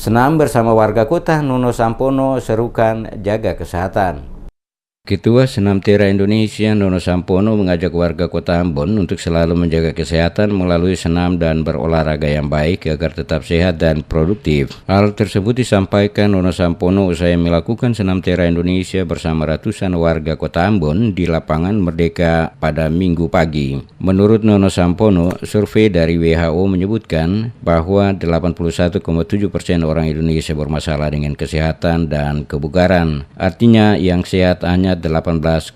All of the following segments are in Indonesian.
Senam bersama warga kota Nono Sampono serukan jaga kesehatan. Ketua Senam Tera Indonesia Nono Sampono mengajak warga kota Ambon untuk selalu menjaga kesehatan melalui senam dan berolahraga yang baik agar tetap sehat dan produktif. Hal tersebut disampaikan Nono Sampono usai melakukan Senam Tera Indonesia bersama ratusan warga kota Ambon di lapangan Merdeka pada Minggu pagi. Menurut Nono Sampono, survei dari WHO menyebutkan bahwa 81,7% orang Indonesia bermasalah dengan kesehatan dan kebugaran. Artinya yang sehat hanya 18,3%.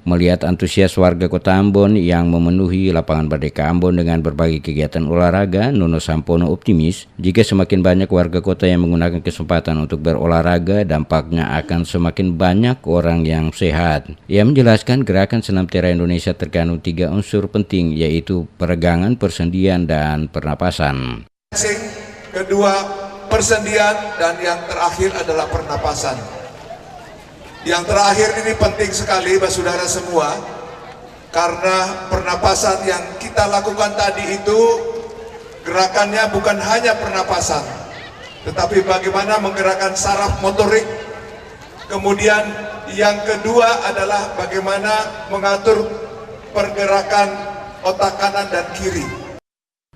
Melihat antusias warga kota Ambon yang memenuhi lapangan Merdeka Ambon dengan berbagai kegiatan olahraga, Nono Sampono optimis jika semakin banyak warga kota yang menggunakan kesempatan untuk berolahraga, dampaknya akan semakin banyak orang yang sehat. Ia menjelaskan gerakan Senam Tera Indonesia terkandung 3 unsur penting, yaitu peregangan, persendian, dan pernapasan. Kedua, persendian, dan yang terakhir adalah pernapasan. Yang terakhir ini penting sekali Bapak Saudara semua, karena pernapasan yang kita lakukan tadi itu gerakannya bukan hanya pernapasan, tetapi bagaimana menggerakkan saraf motorik. Kemudian yang kedua adalah bagaimana mengatur pergerakan otak kanan dan kiri.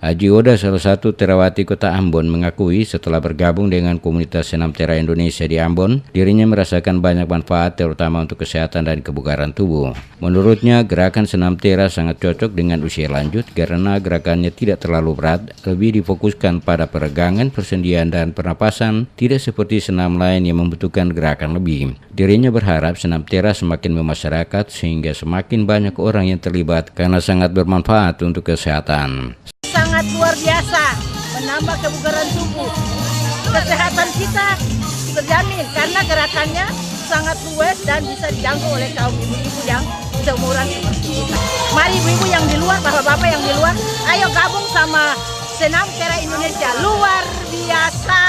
Haji Oda, salah satu terawati kota Ambon, mengakui setelah bergabung dengan komunitas Senam Tera Indonesia di Ambon, dirinya merasakan banyak manfaat terutama untuk kesehatan dan kebugaran tubuh. Menurutnya, gerakan Senam Tera sangat cocok dengan usia lanjut karena gerakannya tidak terlalu berat, lebih difokuskan pada peregangan, persendian, dan pernapasan, tidak seperti senam lain yang membutuhkan gerakan lebih. Dirinya berharap Senam Tera semakin memasyarakat sehingga semakin banyak orang yang terlibat karena sangat bermanfaat untuk kesehatan. Sangat luar biasa, menambah kebugaran tubuh. Kesehatan kita terjamin karena gerakannya sangat luas dan bisa dijangkau oleh kaum ibu-ibu yang seumuran seperti kita. Mari ibu-ibu yang di luar, bapak-bapak yang di luar, ayo gabung sama Senam Tera Indonesia. Luar biasa.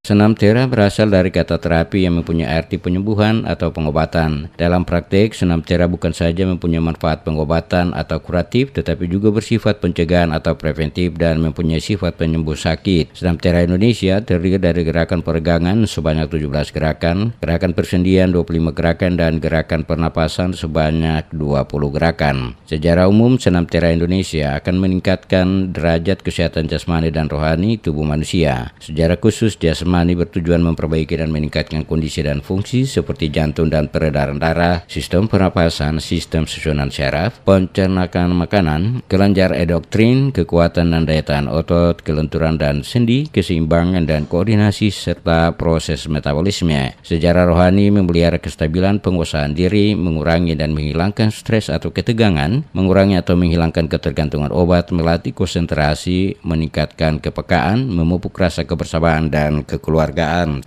Senam Tera berasal dari kata terapi yang mempunyai arti penyembuhan atau pengobatan. Dalam praktik, Senam Tera bukan saja mempunyai manfaat pengobatan atau kuratif, tetapi juga bersifat pencegahan atau preventif dan mempunyai sifat penyembuh sakit. Senam Tera Indonesia terdiri dari gerakan peregangan sebanyak 17 gerakan, gerakan persendian 25 gerakan, dan gerakan pernapasan sebanyak 20 gerakan. Secara umum, Senam Tera Indonesia akan meningkatkan derajat kesehatan jasmani dan rohani tubuh manusia. Secara khusus, jasmani bertujuan memperbaiki dan meningkatkan kondisi dan fungsi seperti jantung dan peredaran darah, sistem pernapasan, sistem susunan syaraf, pencernaan makanan, kelenjar endoktrin, kekuatan dan daya tahan otot, kelenturan dan sendi, keseimbangan dan koordinasi, serta proses metabolisme. Secara rohani memelihara kestabilan penguasaan diri, mengurangi dan menghilangkan stres atau ketegangan, mengurangi atau menghilangkan ketergantungan obat, melatih konsentrasi, meningkatkan kepekaan, memupuk rasa kebersamaan dan kekeluargaan.